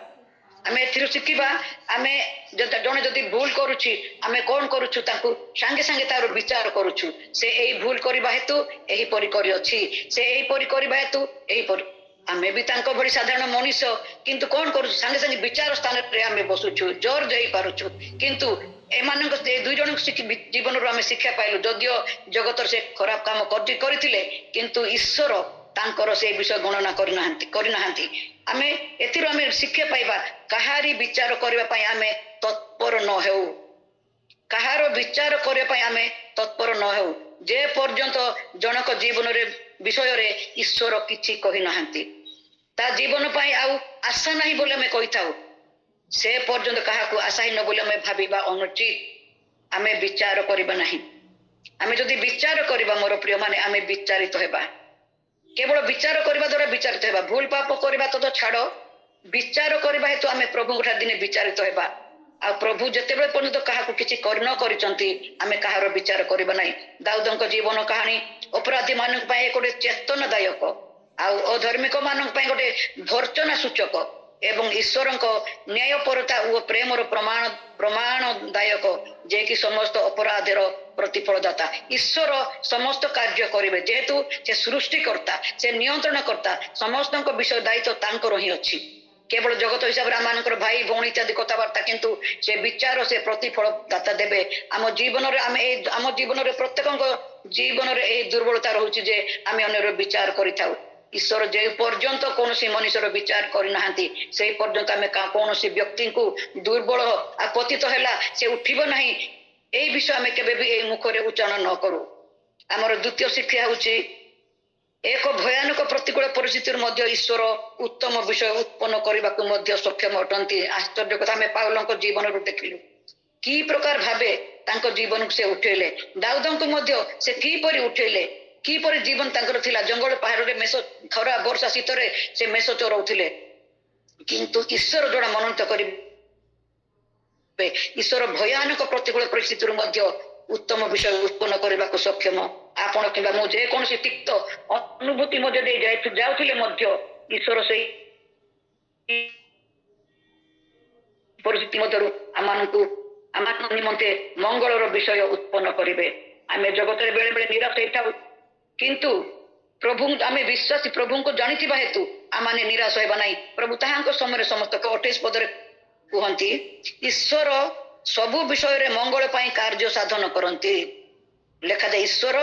ଆମେ ଏଥିରୁ ଶିଖିବା, ଆମେ ଜଣେ ଯଦି ଭୁଲ କରୁଛି, ଆମେ କଣ କରୁଛୁ, ତାକୁ ସାଙ୍ଗେ ସାଙ୍ଗେ ତାର ବିଚାର କରୁଛୁ। ସେ ଏଇ ଭୁଲ କରିବା ହେତୁ ଏହିପରି କରିଅଛି, ସେ ଏହିପରି କରିବା ହେତୁ ଏହିପରି। ଆମେ ବି ତାଙ୍କ ଭଳି ସାଧାରଣ ମଣିଷ, କିନ୍ତୁ କଣ କରୁଛୁ, ସାଙ୍ଗେ ସାଙ୍ଗେ ବିଚାର ସ୍ଥାନରେ ଆମେ ବସୁଛୁ, ଜୋର ଦେଇ ପାରୁଛୁ। କିନ୍ତୁ ଏମାନଙ୍କ ଦୁଇ ଜଣଙ୍କ ଜୀବନରୁ ଆମେ ଶିକ୍ଷା ପାଇଲୁ, ଯଦିଓ ଜଗତର ସେ ଖରାପ କାମ କରିଥିଲେ, କିନ୍ତୁ ଈଶ୍ୱର ତାଙ୍କର ସେ ବିଷୟ ଗଣନା କରିନାହାନ୍ତି। ଆମେ ଏଥିରୁ ଆମେ ଶିକ୍ଷା ପାଇବା, କାହାରି ବିଚାର କରିବା ପାଇଁ ଆମେ ତତ୍ପର ନ ହେଉ, କାହାର ବିଚାର କରିବା ପାଇଁ ଆମେ ତତ୍ପର ନ ହେଉ, ଯେ ପର୍ଯ୍ୟନ୍ତ ଜଣକ ଜୀବନରେ ବିଷୟରେ ଈଶ୍ୱର କିଛି କହିନାହାନ୍ତି, ତା ଜୀବନ ପାଇଁ ଆଉ ଆଶା ନାହିଁ ବୋଲି ଆମେ କହିଥାଉ, ସେ ପର୍ଯ୍ୟନ୍ତ କାହାକୁ ଆଶାହୀନ ବୋଲି ଆମେ ଭାବିବା ଅନୁଚିତ। ଆମେ ବିଚାର କରିବା ନାହିଁ। ଆମେ ଯଦି ବିଚାର କରିବା ମୋର ପ୍ରିୟ ମାନେ, ଆମେ ବିଚାରିତ ହେବା। କେବଳ ବିଚାର କରିବା ଦ୍ୱାରା ବିଚାରିତ ହେବା। ଭୁଲ ପାପ କରିବା ତ ଛାଡ଼, ବିଚାର କରିବା ହେତୁ ଆମେ ପ୍ରଭୁଙ୍କ ଠାରେ ଦିନେ ବିଚାରିତ ହେବା। ଆଉ ପ୍ରଭୁ ଯେତେବେଳେ ପର୍ଯ୍ୟନ୍ତ କାହାକୁ କିଛି ନ କରିଛନ୍ତି, ଆମେ କାହାର ବିଚାର କରିବା ନାହିଁ। ଦାଉଦଙ୍କ ଜୀବନ କାହାଣୀ ଅପରାଧୀ ମାନଙ୍କ ପାଇଁ ଗୋଟେ ଚେତନାଦାୟକ, ଆଉ ଅଧର୍ମିକ ମାନଙ୍କ ପାଇଁ ଗୋଟେ ଭର୍ତ୍ସନା ସୂଚକ ଏବଂ ଈଶ୍ୱରଙ୍କ ନ୍ୟାୟପରତା ଓ ପ୍ରେମର ପ୍ରମାଣଦାୟକ, ଯିଏକି ସମସ୍ତ ଅପରାଧର ପ୍ରତିଫଳଦାତା। ଈଶ୍ୱର ସମସ୍ତ କାର୍ଯ୍ୟ କରିବେ, ଯେହେତୁ ସେ ସୃଷ୍ଟିକର୍ତ୍ତା, ସେ ନିୟନ୍ତ୍ରଣକର୍ତ୍ତା। ସମସ୍ତଙ୍କ ବିଷୟ ଦାୟିତ୍ୱ ତାଙ୍କର ହିଁ ଅଛି। କେବଳ ଜଗତ ହିସାବରେ ଆମମାନଙ୍କର ଭାଇ ଭଉଣୀ ଇତ୍ୟାଦି କଥାବାର୍ତ୍ତା, କିନ୍ତୁ ସେ ବିଚାର, ସେ ପ୍ରତିଫଳ ଦାତା ଦେବେ। ଆମ ଜୀବନରେ ପ୍ରତ୍ୟେକଙ୍କ ଜୀବନରେ ଏହି ଦୁର୍ବଳତା ରହୁଛି ଯେ ଆମେ ଅନ୍ୟର ବିଚାର କରିଥାଉ। ଈଶ୍ୱର ଯେ ପର୍ଯ୍ୟନ୍ତ କୌଣସି ମଣିଷର ବିଚାର କରିନାହାନ୍ତି, ସେହି ପର୍ଯ୍ୟନ୍ତ ଆମେ କୌଣସି ବ୍ୟକ୍ତିଙ୍କୁ ଦୁର୍ବଳ ପତିତ ହେଲା, ସେ ଉଠିବ ନାହିଁ, ଏହି ବିଷୟ ଆମେ କେବେ ବି ଏହି ମୁଖରେ ଉଚ୍ଚାରଣ ନ କରୁ। ଆମର ଦ୍ୱିତୀୟ ଶିକ୍ଷା ହେଉଛି, ଏକ ଭୟାନକ ପ୍ରତିକୂଳ ପରିସ୍ଥିତିରୁ ମଧ୍ୟ ଈଶ୍ୱର ଉତ୍ତମ ବିଷୟ ଉତ୍ପନ୍ନ କରିବାକୁ ମଧ୍ୟ ସକ୍ଷମ ଅଟନ୍ତି। ଆଶ୍ଚର୍ଯ୍ୟ କଥା ଆମେ ପାଉଲଙ୍କ ଜୀବନରୁ ଦେଖିଲୁ, କି ପ୍ରକାର ଭାବେ ତାଙ୍କ ଜୀବନକୁ ସେ ଉଠେଇଲେ। ଦାଉଦଙ୍କୁ ମଧ୍ୟ ସେ କିପରି ଉଠେଇଲେ, କିପରି ଜୀବନ ତାଙ୍କର ଥିଲା। ଜଙ୍ଗଲ ପାହାଡ଼ରେ ଖରା ବର୍ଷା ଶୀତରେ ସେ ମେଷ ଚରଉଥିଲେ, କିନ୍ତୁ ଈଶ୍ୱର ଯୋଉଟା ମନୋନୀତ କରିବେ, ଈଶ୍ୱର ଭୟାନକ ପ୍ରତିକୂଳ ପରିସ୍ଥିତିରୁ ମଧ୍ୟ ଉତ୍ତମ ବିଷୟ ଉତ୍ପନ୍ନ କରିବାକୁ ସକ୍ଷମ। ଆପଣ କିମ୍ବା ମୁଁ ଯେକୌଣସି ତିକ୍ତ ଅନୁଭୂତି ମଧ୍ୟ ଦେଇ ଯାଉଥିଲେ ମଧ୍ୟ ଈଶ୍ୱର ସେଇ ପରିସ୍ଥିତି ମଧ୍ୟରୁ ଆମମାନଙ୍କ ନିମନ୍ତେ ମଙ୍ଗଳର ବିଷୟ ଉତ୍ପନ୍ନ କରିବେ। ଆମେ ଜଗତରେ ବେଳେ ବେଳେ ନିରାଶ ହେଇଥାଉ, କିନ୍ତୁ ଆମେ ବିଶ୍ୱାସୀ ପ୍ରଭୁଙ୍କୁ ଜାଣିଥିବା ହେତୁ ଆମମାନେ ନିରାଶ ହେବା ନାହିଁ। ପ୍ରଭୁ ତାହାଙ୍କ ସମୟରେ ସମସ୍ତଙ୍କ 28 ପଦରେ କୁହନ୍ତି, ଈଶ୍ୱର ସବୁ ବିଷୟରେ ମଙ୍ଗଳ ପାଇଁ କାର୍ଯ୍ୟ ସାଧନ କରନ୍ତି। ଲେଖାଯାଏ, ଈଶ୍ୱର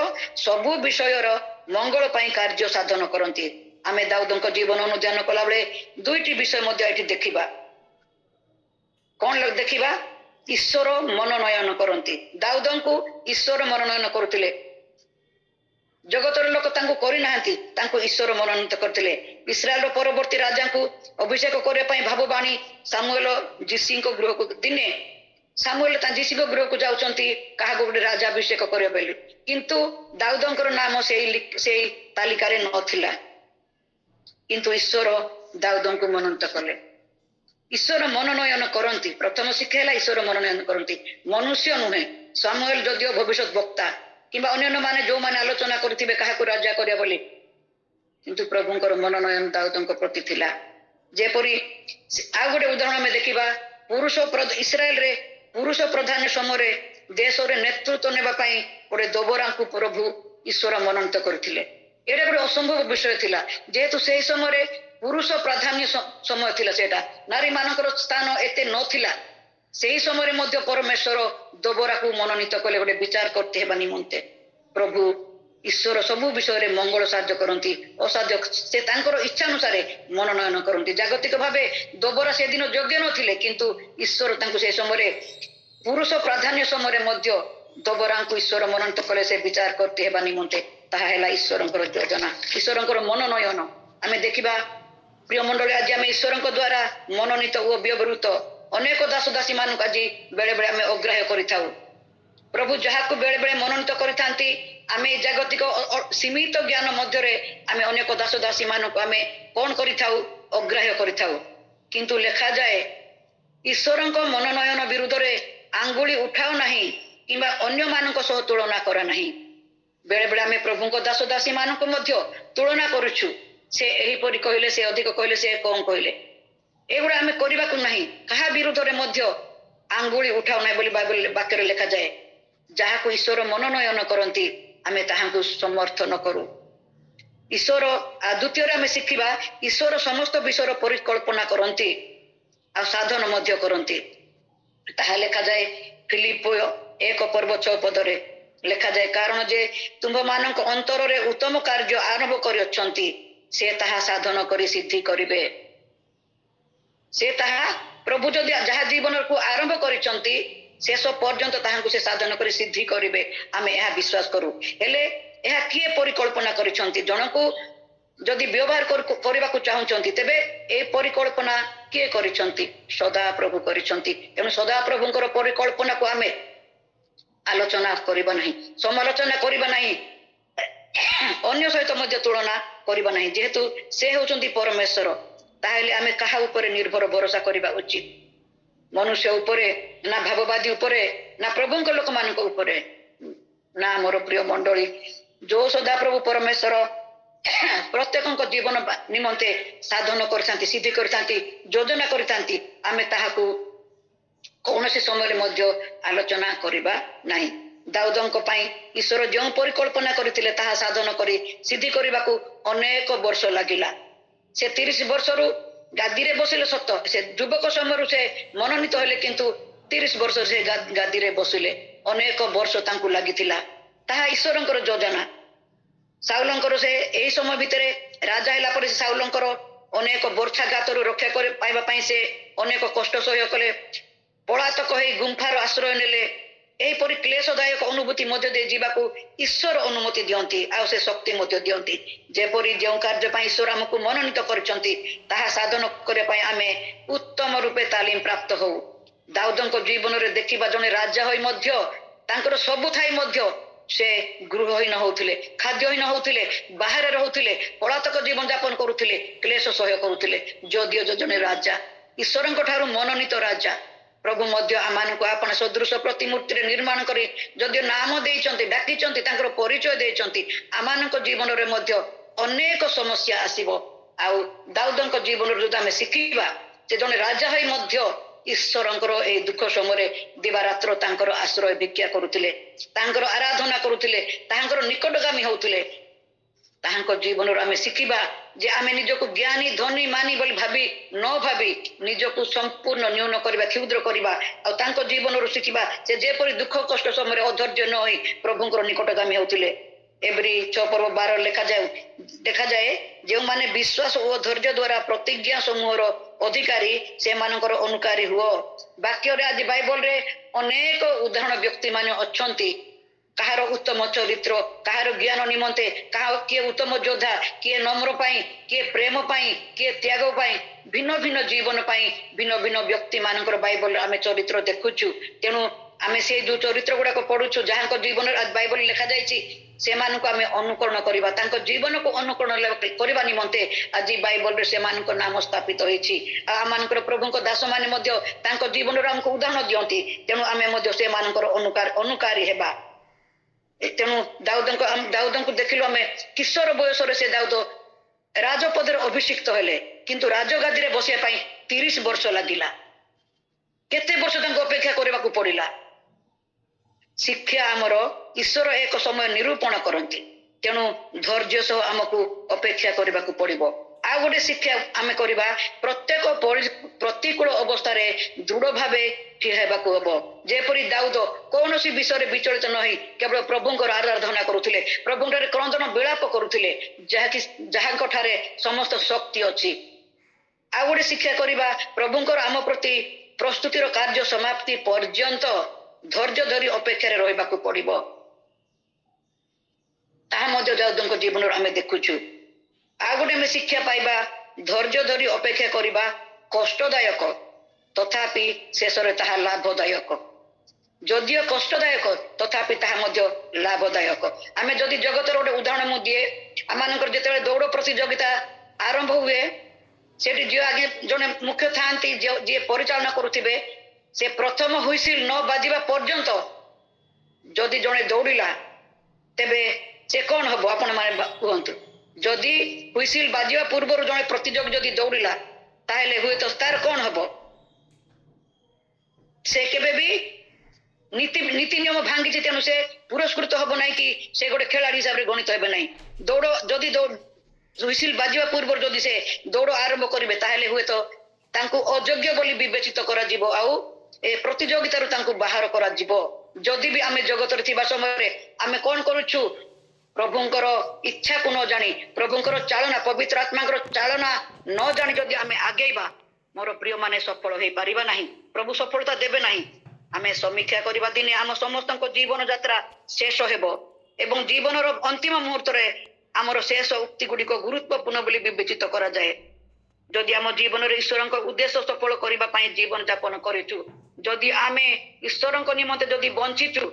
ସବୁ ବିଷୟର ମଙ୍ଗଳ ପାଇଁ କାର୍ଯ୍ୟ ସାଧନ କରନ୍ତି। ଆମେ ଦାଉଦଙ୍କ ଜୀବନ ଅନୁଧ୍ୟାନ କଲାବେଳେ ଦୁଇଟି ବିଷୟ ମଧ୍ୟ ଏଠି ଦେଖିବା। କଣ ଦେଖିବା? ଈଶ୍ୱର ମନୋନୟନ କରନ୍ତି। ଦାଉଦଙ୍କୁ ଈଶ୍ୱର ମନୋନୟନ କରୁଥିଲେ। ଜଗତର ଲୋକ ତାଙ୍କୁ କରିନାହାନ୍ତି, ତାଙ୍କୁ ଈଶ୍ୱର ମନୋନୀତ କରିଥିଲେ। ଇସ୍ରାଏଲର ପରବର୍ତ୍ତୀ ରାଜାଙ୍କୁ ଅଭିଷେକ କରିବା ପାଇଁ ଭାବବାଣୀ ସାମୁଏଲ ଯିଶିଙ୍କ ଗୃହକୁ, ଦିନେ ସାମୁଏଲ ଯିଶିଙ୍କ ଗୃହକୁ ଯାଉଛନ୍ତି କାହାକୁ ଗୋଟେ ରାଜାଭିଷେକ କରିବା ବୋଲି, କିନ୍ତୁ ଦାଉଦଙ୍କର ନାମ ସେଇ ତାଲିକାରେ ନଥିଲା। କିନ୍ତୁ ଈଶ୍ୱର ଦାଉଦଙ୍କୁ ମନୋନୀତ କଲେ। ଈଶ୍ୱର ମନୋନୟନ କରନ୍ତି। ପ୍ରଥମ ଶିକ୍ଷା ହେଲା, ଈଶ୍ୱର ମନୋନୟନ କରନ୍ତି, ମନୁଷ୍ୟ ନୁହେଁ। ସାମୁଏଲ ଯଦିଓ ଭବିଷ୍ୟତ ବକ୍ତା କିମ୍ବା ଅନ୍ୟାନ୍ୟ ମାନେ ଯୋଉମାନେ ଆଲୋଚନା କରିଥିବେ କାହାକୁ ରାଜା କରିବା ବୋଲି, କିନ୍ତୁ ପ୍ରଭୁଙ୍କର ମନୋନୟନ ଦାଉଦଙ୍କ ପ୍ରତି ଥିଲା। ଯେପରି ଆଉ ଗୋଟେ ଉଦାହରଣ ଆମେ ଦେଖିବା, ଇସ୍ରାଏଲରେ ପୁରୁଷ ପ୍ରଧାନ ସମୟରେ ଦେଶରେ ନେତୃତ୍ୱ ନେବା ପାଇଁ ଗୋଟେ ଦୋବରାଙ୍କୁ ପ୍ରଭୁ ଈଶ୍ୱର ମନୋନୀତ କରିଥିଲେ। ଏଇଟା ଗୋଟେ ଅସମ୍ଭବ ବିଷୟ ଥିଲା, ଯେହେତୁ ସେହି ସମୟରେ ପୁରୁଷ ପ୍ରାଧାନ୍ୟ ସମୟ ଥିଲା। ସେଇଟା ନାରୀ ମାନଙ୍କର ସ୍ଥାନ ଏତେ ନଥିଲା। ସେହି ସମୟରେ ମଧ୍ୟ ପରମେଶ୍ୱର ଦୋବରାକୁ ମନୋନୀତ କଲେ ଗୋଟେ ବିଚାର କରତେ ହେବା ନିମନ୍ତେ। ପ୍ରଭୁ ଈଶ୍ୱର ସବୁ ବିଷୟରେ ମଙ୍ଗଳ ସାହାଯ୍ୟ କରନ୍ତି, ଅସାଧ୍ୟ ସେ ତାଙ୍କର ଇଚ୍ଛା ଅନୁସାରେ ମନୋନୟନ କରନ୍ତି। ଜାଗତିକ ଭାବେ ଦୋବରା ସେଦିନ ଯୋଗ୍ୟ ନଥିଲେ, କିନ୍ତୁ ଈଶ୍ୱର ତାଙ୍କୁ ସେ ସମୟରେ ପୁରୁଷ ପ୍ରାଧାନ୍ୟ ସମୟରେ ମଧ୍ୟ ଦୋବରାଙ୍କୁ ଈଶ୍ୱର ମନୋନୀତ କଲେ ସେ ବିଚାରକର୍ତ୍ରୀ ହେବା ନିମନ୍ତେ। ତାହା ହେଲା ଈଶ୍ୱରଙ୍କର ଯୋଜନା, ଈଶ୍ୱରଙ୍କର ମନୋନୟନ। ଆମେ ଦେଖିବା ପ୍ରିୟ ମଣ୍ଡଳୀ, ଆଜି ଆମେ ଈଶ୍ୱରଙ୍କ ଦ୍ୱାରା ମନୋନୀତ ଓ ବ୍ୟବହୃତ ଅନେକ ଦାସ ଦାସୀ ମାନଙ୍କୁ ଆଜି ବେଳେ ବେଳେ ଆମେ ଅଗ୍ରାହ୍ୟ କରିଥାଉ। ପ୍ରଭୁ ଯାହାକୁ ବେଳେ ବେଳେ ମନୋନୀତ କରିଥାନ୍ତି, ଆମେ ଏ ଜାଗତିକ ସୀମିତ ଜ୍ଞାନ ମଧ୍ୟରେ ଆମେ ଅନେକ ଦାସ ଦାସୀ ମାନଙ୍କୁ ଆମେ କଣ କରିଥାଉ? ଅଗ୍ରାହ୍ୟ କରିଥାଉ। କିନ୍ତୁ ଲେଖାଯାଏ, ଈଶ୍ୱରଙ୍କ ମନୋନୟନ ବିରୁଦ୍ଧରେ ଆଙ୍ଗୁଳି ଉଠାଅ ନାହିଁ କିମ୍ବା ଅନ୍ୟମାନଙ୍କ ସହ ତୁଳନା କର ନାହିଁ। ବେଳେ ବେଳେ ଆମେ ପ୍ରଭୁଙ୍କ ଦାସ ଦାସୀ ମାନଙ୍କୁ ମଧ୍ୟ ତୁଳନା କରୁଛୁ। ସେ ଏହିପରି କହିଲେ, ସେ ଅଧିକ କହିଲେ, ସେ କଣ କହିଲେ। ଏଗୁଡ଼ା ଆମେ କରିବାକୁ ନାହିଁ। କାହା ବିରୁଦ୍ଧରେ ମଧ୍ୟ ଆଙ୍ଗୁଳି ଉଠାଉ ନାହିଁ ବୋଲି ବାଇବଲ ବାକ୍ୟରେ ଲେଖାଯାଏ। ଯାହାକୁ ଈଶ୍ୱର ମନୋନୟନ କରନ୍ତି ଆମେ ତାହାଙ୍କୁ ସମର୍ଥନ କରୁ। ଈଶ୍ୱର ଦ୍ୱିତୀୟରେ ଆମେ ଶିଖିବା, ଈଶ୍ୱର ସମସ୍ତ ବିଷୟର ପରିକଳ୍ପନା କରନ୍ତି ଆଉ ସାଧନ ମଧ୍ୟ କରନ୍ତି। ତାହା ଲେଖାଯାଏ ଫିଲିପ 1:6 ଲେଖାଯାଏ, କାରଣ ଯେ ତୁମ୍ଭମାନଙ୍କ ଅନ୍ତରରେ ଉତ୍ତମ କାର୍ଯ୍ୟ ଆରମ୍ଭ କରିଅଛନ୍ତି ସେ ତାହା ସାଧନ କରି ସିଦ୍ଧି କରିବେ। ସେ ତାହା ପ୍ରଭୁ ଯଦି ଯାହା ଜୀବନକୁ ଆରମ୍ଭ କରିଛନ୍ତି ଶେଷ ପର୍ଯ୍ୟନ୍ତ ତାହାଙ୍କୁ ସେ ସାଧନ କରି ସିଦ୍ଧି କରିବେ। ଆମେ ଏହା ବିଶ୍ୱାସ କରୁ। ହେଲେ ଏହା କିଏ ପରିକଳ୍ପନା କରିଛନ୍ତି? ଜଣକୁ ଯଦି ବ୍ୟବହାର କରିବାକୁ ଚାହୁଁଛନ୍ତି, ତେବେ এই ପରିକଳ୍ପନା କିଏ କରିଛନ୍ତି? ସଦାପ୍ରଭୁ କରିଛନ୍ତି। ତେଣୁ ସଦାପ୍ରଭୁଙ୍କର ପରିକଳ୍ପନାକୁ ଆମେ ଆଲୋଚନା କରିବା ନାହିଁ, ସମାଲୋଚନା କରିବା ନାହିଁ, ଅନ୍ୟ ସହିତ ମଧ୍ୟ ତୁଳନା କରିବା ନାହିଁ। ଯେହେତୁ ସେ ହେଉଛନ୍ତି ପରମେଶ୍ୱର, ତାହେଲେ ଆମେ କାହା ଉପରେ ନିର୍ଭର ଭରସା କରିବା ଉଚିତ? ମନୁଷ୍ୟ ଉପରେ, ନା ଭାବବାଦୀ ଉପରେ, ନା ପ୍ରଭୁଙ୍କ ଲୋକମାନଙ୍କ ଉପରେ? ନା ମୋର ପ୍ରିୟ ମଣ୍ଡଳୀ, ଯୋଉ ସଦାପ୍ରଭୁ ପରମେଶ୍ୱର ପ୍ରତ୍ୟେକଙ୍କ ଜୀବନ ନିମନ୍ତେ ସାଧନ କରିଥାନ୍ତି, ସିଦ୍ଧି କରିଥାନ୍ତି, ଯୋଜନା କରିଥାନ୍ତି, ଆମେ ତାହାକୁ କୌଣସି ସମୟରେ ମଧ୍ୟ ଆଲୋଚନା କରିବା ନାହିଁ। ଦାଉଦଙ୍କ ପାଇଁ ଈଶ୍ୱର ଯେଉଁ ପରିକଳ୍ପନା କରିଥିଲେ ତାହା ସାଧନ କରି ସିଦ୍ଧି କରିବାକୁ ଅନେକ ବର୍ଷ ଲାଗିଲା। ସେ 30 ବର୍ଷରୁ ଗାଦିରେ ବସିଲେ ସତ, ସେ ଯୁବକ ସମୟରୁ ସେ ମନୋନୀତ ହେଲେ, କିନ୍ତୁ 30 ବର୍ଷ ସେ ଗାଦିରେ ବସିଲେ। ଅନେକ ବର୍ଷ ତାଙ୍କୁ ଲାଗିଥିଲା। ତାହା ଈଶ୍ୱରଙ୍କର ଯୋଜନା। ସାଉଲଙ୍କର ସେ ଏହି ସମୟ ଭିତରେ ରାଜା ହେଲା ପରେ ସାଉଲଙ୍କର ଅନେକ ବର୍ଚ୍ଛାଘାତରୁ ରକ୍ଷା ପାଇବା ପାଇଁ ସେ ଅନେକ କଷ୍ଟ ସହ୍ୟ କଲେ, ପଳାତକ ହୋଇ ଗୁମ୍ଫାର ଆଶ୍ରୟ ନେଲେ। ଏହିପରି କ୍ଲେଶଦାୟକ ଅନୁଭୂତି ମଧ୍ୟ ଦେଇ ଯିବାକୁ ଈଶ୍ୱର ଅନୁମତି ଦିଅନ୍ତି, ଆଉ ସେ ଶକ୍ତି ମଧ୍ୟ ଦିଅନ୍ତି। ଯେପରି ଯେଉଁ କାର୍ଯ୍ୟ ପାଇଁ ଈଶ୍ୱର ଆମକୁ ମନୋନୀତ କରିଛନ୍ତି ତାହା ସାଧନ କରିବା ପାଇଁ ଆମେ ଉତ୍ତମ ରୂପେ ତାଲିମ ପ୍ରାପ୍ତ ହଉ। ଦାଉଦଙ୍କ ଜୀବନରେ ଦେଖିବା, ଜଣେ ରାଜା ହୋଇ ମଧ୍ୟ ତାଙ୍କର ସବୁ ଥାଇ ମଧ୍ୟ ସେ ଗୃହହୀନ ହଉଥିଲେ, ଖାଦ୍ୟହୀନ ହଉଥିଲେ, ବାହାରେ ରହୁଥିଲେ, ପଳାତକ ଜୀବନ ଯାପନ କରୁଥିଲେ, କ୍ଲେଶ ସହ୍ୟ କରୁଥିଲେ। ଯଦିଓ ଜଣେ ରାଜା, ଈଶ୍ୱରଙ୍କ ଠାରୁ ମନୋନୀତ ରାଜା, ପ୍ରଭୁ ମଧ୍ୟ ଆମମାନଙ୍କୁ ଆପଣ ସଦୃଶ ପ୍ରତିମୂର୍ତ୍ତିରେ ନିର୍ମାଣ କରି ଯଦିଓ ନାମ ଦେଇଛନ୍ତି, ଡାକିଛନ୍ତି, ତାଙ୍କର ପରିଚୟ ଦେଇଛନ୍ତି, ଆମମାନଙ୍କ ଜୀବନରେ ମଧ୍ୟ ଅନେକ ସମସ୍ୟା ଆସିବ। ଆଉ ଦାଉଦଙ୍କ ଜୀବନରୁ ଯଦି ଆମେ ଶିଖିବା, ସେ ଜଣେ ରାଜା ହୋଇ ମଧ୍ୟ ଈଶ୍ୱରଙ୍କର ଏହି ଦୁଃଖ ସମୟରେ ଦିବାରାତ୍ର ତାଙ୍କର ଆଶ୍ରୟ ଭିକ୍ଷା କରୁଥିଲେ, ତାଙ୍କର ଆରାଧନା କରୁଥିଲେ, ତାଙ୍କର ନିକଟଗାମୀ ହଉଥିଲେ। ତାହାଙ୍କ ଜୀବନରୁ ଆମେ ଶିଖିବା ଯେ ଆମେ ନିଜକୁ ଜ୍ଞାନୀ, ଧନୀ, ମାନି ବୋଲି ନ ଭାବି ନିଜକୁ ସମ୍ପୂର୍ଣ୍ଣ ନ୍ୟୁନ କରିବା, କ୍ଷୁଦ୍ର କରିବା। ଆଉ ତାଙ୍କ ଜୀବନରୁ ଶିଖିବା ସେ ଯେପରି ଦୁଃଖ କଷ୍ଟ ସମୟରେ ଅଧୈର୍ଯ୍ୟ ନ ହୋଇ ପ୍ରଭୁଙ୍କର ନିକଟଗାମୀ ହଉଥିଲେ। ଏବ୍ରୀ 6:12 ଦେଖାଯାଏ, ଯେଉଁମାନେ ବିଶ୍ୱାସ ଓ ଧୈର୍ଯ୍ୟ ଦ୍ୱାରା ପ୍ରତିଜ୍ଞା ସମୂହର ଅଧିକାରୀ ସେମାନଙ୍କର ଅନୁକାରୀ ହୁଅ। ବାକ୍ୟରେ ଆଜି ବାଇବଲରେ ଅନେକ ଉଦାହରଣ ବ୍ୟକ୍ତି ମାନେ ଅଛନ୍ତି, କାହାର ଉତ୍ତମ ଚରିତ୍ର, କାହାର ଜ୍ଞାନ ନିମନ୍ତେ, କିଏ ଉତ୍ତମ ଯୋଦ୍ଧା, କିଏ ନମ୍ର ପାଇଁ, କିଏ ପ୍ରେମ ପାଇଁ, କିଏ ତ୍ୟାଗ ପାଇଁ, ଭିନ୍ନ ଭିନ୍ନ ଜୀବନ ପାଇଁ ଭିନ୍ନ ଭିନ୍ନ ବ୍ୟକ୍ତି ମାନଙ୍କର ବାଇବଲରେ ଆମେ ଚରିତ୍ର ଦେଖୁଛୁ। ତେଣୁ ଆମେ ସେଇ ଯୋଉ ଚରିତ୍ର ଗୁଡାକ ପଢୁଛୁ, ଯାହାଙ୍କ ଜୀବନରେ ବାଇବଲ ଲେଖାଯାଇଛି, ସେମାନଙ୍କୁ ଆମେ ଅନୁକରଣ କରିବା। ତାଙ୍କ ଜୀବନକୁ ଅନୁକରଣ କରିବା ନିମନ୍ତେ ଆଜି ବାଇବଲରେ ସେମାନଙ୍କ ନାମ ସ୍ଥାପିତ ହେଇଛି। ଆଉ ଆମମାନଙ୍କର ପ୍ରଭୁଙ୍କ ଦାସମାନେ ମଧ୍ୟ ତାଙ୍କ ଜୀବନରେ ଆମକୁ ଉଦାହରଣ ଦିଅନ୍ତି। ତେଣୁ ଆମେ ମଧ୍ୟ ସେମାନଙ୍କର ଅନୁକାରୀ ହେବା। ତେଣୁ ଦାଉଦଙ୍କୁ ଦେଖିଲୁ ଆମେ, କିଶୋର ବୟସରେ ସେ ଦାଉଦ ରାଜପଦରେ ଅଭିଷିକ୍ତ ହେଲେ, କିନ୍ତୁ ରାଜଗାଦିରେ ବସିବା ପାଇଁ 30 ବର୍ଷ ଲାଗିଲା। କେତେ ବର୍ଷ ତାଙ୍କୁ ଅପେକ୍ଷା କରିବାକୁ ପଡିଲା? ଶିକ୍ଷା ଆମର ଈଶ୍ୱର ଏକ ସମୟ ନିରୂପଣ କରନ୍ତି। ତେଣୁ ଧୈର୍ଯ୍ୟ ସହ ଆମକୁ ଅପେକ୍ଷା କରିବାକୁ ପଡିବ। ଆଉ ଗୋଟେ ଶିକ୍ଷା ଆମେ କରିବା, ପ୍ରତ୍ୟେକ ପ୍ରତିକୂଳ ଅବସ୍ଥାରେ ଦୃଢ ଭାବେ ଠିଆ ହେବାକୁ ହବ। ଯେପରି ଦାଉଦ କୌଣସି ବିଷୟରେ ବିଚଳିତ ନ ହୋଇ କେବଳ ପ୍ରଭୁଙ୍କର ଆରାଧନା କରୁଥିଲେ, ପ୍ରଭୁଙ୍କଠାରେ କ୍ରନ୍ଦନ ବିଳାପ କରୁଥିଲେ, ଯାହାଙ୍କ ଠାରେ ସମସ୍ତ ଶକ୍ତି ଅଛି। ଆଉ ଗୋଟେ ଶିକ୍ଷା କରିବା, ପ୍ରଭୁଙ୍କର ଆମ ପ୍ରତି ପ୍ରସ୍ତୁତିର କାର୍ଯ୍ୟ ସମାପ୍ତି ପର୍ଯ୍ୟନ୍ତ ଧୈର୍ଯ୍ୟ ଧରି ଅପେକ୍ଷାରେ ରହିବାକୁ ପଡିବ। ତାହା ମଧ୍ୟ ଦାଉଦଙ୍କ ଜୀବନରେ ଆମେ ଦେଖୁଛୁ। ଆଉ ଗୋଟେ ଆମେ ଶିକ୍ଷା ପାଇବା, ଧୈର୍ଯ୍ୟ ଧରି ଅପେକ୍ଷା କରିବା କଷ୍ଟଦାୟକ, ତଥାପି ଶେଷରେ ତାହା ଲାଭଦାୟକ। ଯଦିଓ କଷ୍ଟଦାୟକ ତଥାପି ତାହା ମଧ୍ୟ ଲାଭଦାୟକ। ଆମେ ଯଦି ଜଗତର ଗୋଟେ ଉଦାହରଣ ମୁଁ ଦିଏ, ଆମମାନଙ୍କର ଯେତେବେଳେ ଦୌଡ଼ ପ୍ରତିଯୋଗିତା ଆରମ୍ଭ ହୁଏ, ସେଠି ଯିଏ ଆଗେ ଜଣେ ମୁଖ୍ୟ ଥାଆନ୍ତି, ଯିଏ ପରିଚାଳନା କରୁଥିବେ, ସେ ପ୍ରଥମ ହୁଇସିଲ ନ ବାଜିବା ପର୍ଯ୍ୟନ୍ତ ଯଦି ଜଣେ ଦୌଡ଼ିଲା, ତେବେ ସେ କ'ଣ ହବ ଆପଣ ମାନେ କୁହନ୍ତୁ? ଯଦି ହୁଇସିଲ ବାଜିବା ପୂର୍ବରୁ ଜଣେ ପ୍ରତିଯୋଗୀ ଯଦି ଦୌଡ଼ିଲା, ତାହେଲେ ହୁଏତ ତାର କ'ଣ ହବ? ସେ କେବେ ବି ନୀତି ନିୟମ ଭାଙ୍ଗିଛି, ତେଣୁ ସେ ପୁରସ୍କୃତ ହବ ନାହିଁ କି ସେ ଗୋଟେ ଖେଳାଳି ହିସାବରେ ଗଣିତ ହେବେ ନାହିଁ। ଯଦି ହୁଇସିଲ ବାଜିବା ପୂର୍ବରୁ ଯଦି ସେ ଦୌଡ଼ ଆରମ୍ଭ କରିବେ, ତାହେଲେ ହୁଏତ ତାଙ୍କୁ ଅଯୋଗ୍ୟ ବୋଲି ବିବେଚିତ କରାଯିବ, ଆଉ ଏ ପ୍ରତିଯୋଗିତାରୁ ତାଙ୍କୁ ବାହାର କରାଯିବ। ଯଦି ବି ଆମେ ଜଗତରେ ଥିବା ସମୟରେ ଆମେ କ'ଣ କରୁଛୁ? ପ୍ରଭୁଙ୍କର ଇଚ୍ଛାକୁ ନ ଜାଣି, ପ୍ରଭୁଙ୍କର ଚାଳନା, ପବିତ୍ର ଆତ୍ମାଙ୍କର ଚାଳନା ନ ଜାଣି ଯଦି ଆମେ ଆଗେଇବା, ମୋର ପ୍ରିୟମାନେ ସଫଳ ହେଇପାରିବା ନାହିଁ। ପ୍ରଭୁ ସଫଳତା ଦେବେ ନାହିଁ। ଆମେ ସମୀକ୍ଷା କରିବା, ଦିନେ ଆମ ସମସ୍ତଙ୍କ ଜୀବନ ଯାତ୍ରା ଶେଷ ହେବ ଏବଂ ଜୀବନର ଅନ୍ତିମ ମୁହୂର୍ତ୍ତରେ ଆମର ଶେଷ ଉକ୍ତି ଗୁଡ଼ିକ ଗୁରୁତ୍ୱପୂର୍ଣ୍ଣ ବୋଲି ବିବେଚିତ କରାଯାଏ। ଯଦି ଆମ ଜୀବନରେ ଈଶ୍ୱରଙ୍କ ଉଦ୍ଦେଶ୍ୟ ସଫଳ କରିବା ପାଇଁ ଜୀବନ ଯାପନ କରିଛୁ, ଯଦି ଆମେ ଈଶ୍ୱରଙ୍କ ନିମନ୍ତେ ଯଦି ବଞ୍ଚିଛୁ,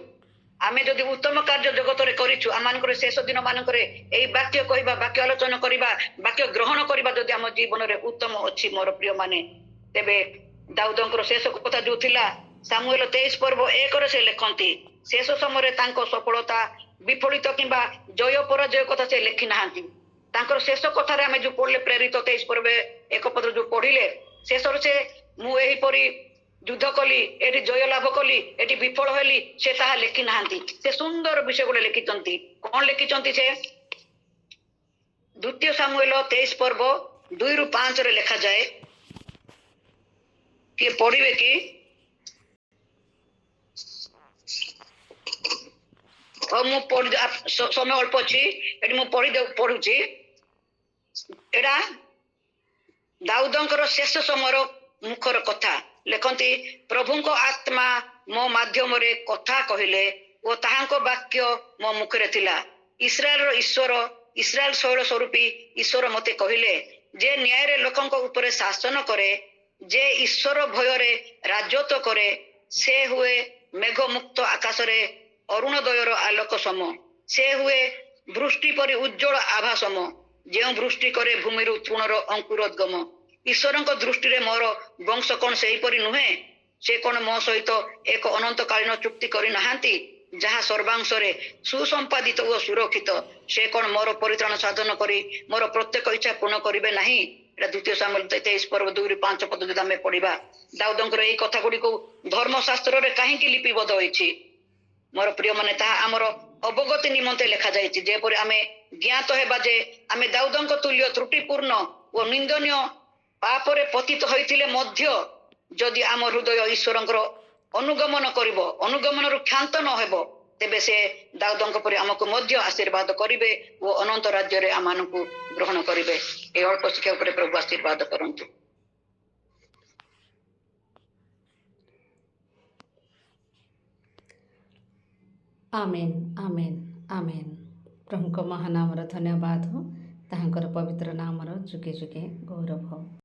ଆମେ ଯଦି ଉତ୍ତମ କାର୍ଯ୍ୟ ଜଗତରେ କରିଛୁ, ଆମମାନଙ୍କର ଶେଷ ଦିନ ମାନଙ୍କରେ ଏଇ ବାକ୍ୟ କହିବା, ବାକ୍ୟ ଆଲୋଚନା କରିବା, ବାକ୍ୟ ଗ୍ରହଣ କରିବା ଯଦି ଆମ ଜୀବନରେ ଉତ୍ତମ ଅଛି, ମୋର ପ୍ରିୟମାନେ, ତେବେ ଦାଉଦଙ୍କର ଶେଷ କଥା ଯୋଉ ଥିଲା, ସାମୁଏଲ 23 ପର୍ବ 1ରେ ସେ ଲେଖନ୍ତି, ଶେଷ ସମୟରେ ତାଙ୍କ ସଫଳତା, ବିଫଳିତ କିମ୍ବା ଜୟ ପରାଜୟ କଥା ସେ ଲେଖି ନାହାନ୍ତି। ତାଙ୍କର ଶେଷ କଥାରେ ଆମେ ଯୋଉ ପଢିଲେ, ପ୍ରେରିତ 23 ପର୍ବ 1 ପଦ ଯୋଉ ପଢିଲେ, ଶେଷରେ ସେ ମୁଁ ଏହିପରି ଯୁଦ୍ଧ କଲି, ଏଠି ଜୟ ଲାଭ କଲି, ଏଠି ବିଫଳ ହେଲି, ସେ ତାହା ଲେଖି ନାହାନ୍ତି। ସେ ସୁନ୍ଦର ବିଷୟ ଗୁଡେ ଲେଖିଛନ୍ତି। କ'ଣ ଲେଖିଛନ୍ତି? ସେ ଦ୍ୱିତୀୟ ସାମୁଏଲ 23 ପର୍ବ 2ରୁ 5ରେ ଲେଖାଯାଏ। କିଏ ପଢିବେ କି? ମୁଁ ସମୟ ଅଳ୍ପ ଅଛି, ଏଠି ମୁଁ ପଢୁଛି। ଏଟା ଦାଉଦଙ୍କର ଶେଷ ସମୟର ମୁଖର କଥା। ଲେଖନ୍ତି, ପ୍ରଭୁଙ୍କ ଆତ୍ମା ମୋ ମାଧ୍ୟମରେ କଥା କହିଲେ ଓ ତାହାଙ୍କ ବାକ୍ୟ ମୋ ମୁଖରେ ଥିଲା। ଇସ୍ରାଏଲର ଈଶ୍ୱର, ଇସ୍ରାଏଲ ଶୈଳ ସ୍ୱରୂପୀ ଈଶ୍ୱର ମୋତେ କହିଲେ, ଯେ ନ୍ୟାୟରେ ଲୋକଙ୍କ ଉପରେ ଶାସନ କରେ, ଯେ ଈଶ୍ୱର ଭୟରେ ରାଜତ୍ୱ କରେ, ସେ ହୁଏ ମେଘମୁକ୍ତ ଆକାଶରେ ଅରୁଣୋଦୟର ଆଲୋକ ସମ, ସେ ହୁଏ ବୃଷ୍ଟି ପରି ଉଜ୍ଜ୍ୱଳ ଆଭା ସମ, ଯେଉଁ ବୃଷ୍ଟି କରେ ଭୂମିରୁ ତୃଣର ଅଙ୍କୁରୋଦ୍ଗମ। ଈଶ୍ୱରଙ୍କ ଦୃଷ୍ଟିରେ ମୋର ବଂଶ କ'ଣ ସେହିପରି ନୁହେଁ? ସେ କ'ଣ ମୋ ସହିତ ଏକ ଅନନ୍ତକାଳୀନ ଚୁକ୍ତି କରିନାହାନ୍ତି, ଯାହା ସର୍ବାଂଶରେ ସୁସମ୍ପାଦିତ ଓ ସୁରକ୍ଷିତ? ସେ କ'ଣ ମୋର ପରିତ୍ରାଣ ସାଧନ କରି ମୋର ପ୍ରତ୍ୟେକ ଇଚ୍ଛା ପୂର୍ଣ୍ଣ କରିବେ ନାହିଁ? ଏଟା ଦ୍ୱିତୀୟ ସାମୁଏଲ 23 ପର୍ବ 2ରୁ 5 ପଦ ଯଦି ଆମେ ପଢିବା, ଦାଉଦଙ୍କର ଏଇ କଥା ଗୁଡ଼ିକୁ ଧର୍ମଶାସ୍ତ୍ରରେ କାହିଁକି ଲିପିବଦ୍ଧ ହୋଇଛି? ମୋର ପ୍ରିୟମାନେ, ତାହା ଆମର ଅବଗତି ନିମନ୍ତେ ଲେଖାଯାଇଛି, ଯେପରି ଆମେ ଜ୍ଞାତ ହେବା ଯେ ଆମେ ଦାଉଦଙ୍କ ତୁଲ୍ୟ ତ୍ରୁଟିପୂର୍ଣ୍ଣ ଓ ନିନ୍ଦନୀୟ ପାପରେ ପତିତ ହୋଇଥିଲେ ମଧ୍ୟ ଯଦି ଆମ ହୃଦୟ ଈଶ୍ୱରଙ୍କର ଅନୁଗମନ କରିବ, ଅନୁଗମନରୁ କ୍ଷାନ୍ତ ନ ହେବ, ତେବେ ସେ ଦାଉଦଙ୍କ ପରି ଆମକୁ ମଧ୍ୟ ଆଶୀର୍ବାଦ କରିବେ ଓ ଅନନ୍ତ ରାଜ୍ୟରେ ଆମମାନଙ୍କୁ ଗ୍ରହଣ କରିବେ। এই ଅଳ୍ପ ଶିକ୍ଷା ଉପରେ ପ୍ରଭୁ ଆଶୀର୍ବାଦ କରନ୍ତୁ। आमेन आमेन आमेन। प्रभुଙ୍କ ମହାନାମର ଧନ୍ୟବାଦ हो, ତାହାଙ୍କର ପବିତ୍ର ନାମର ଯୁଗେ ଯୁଗେ ଗୌରବ हो।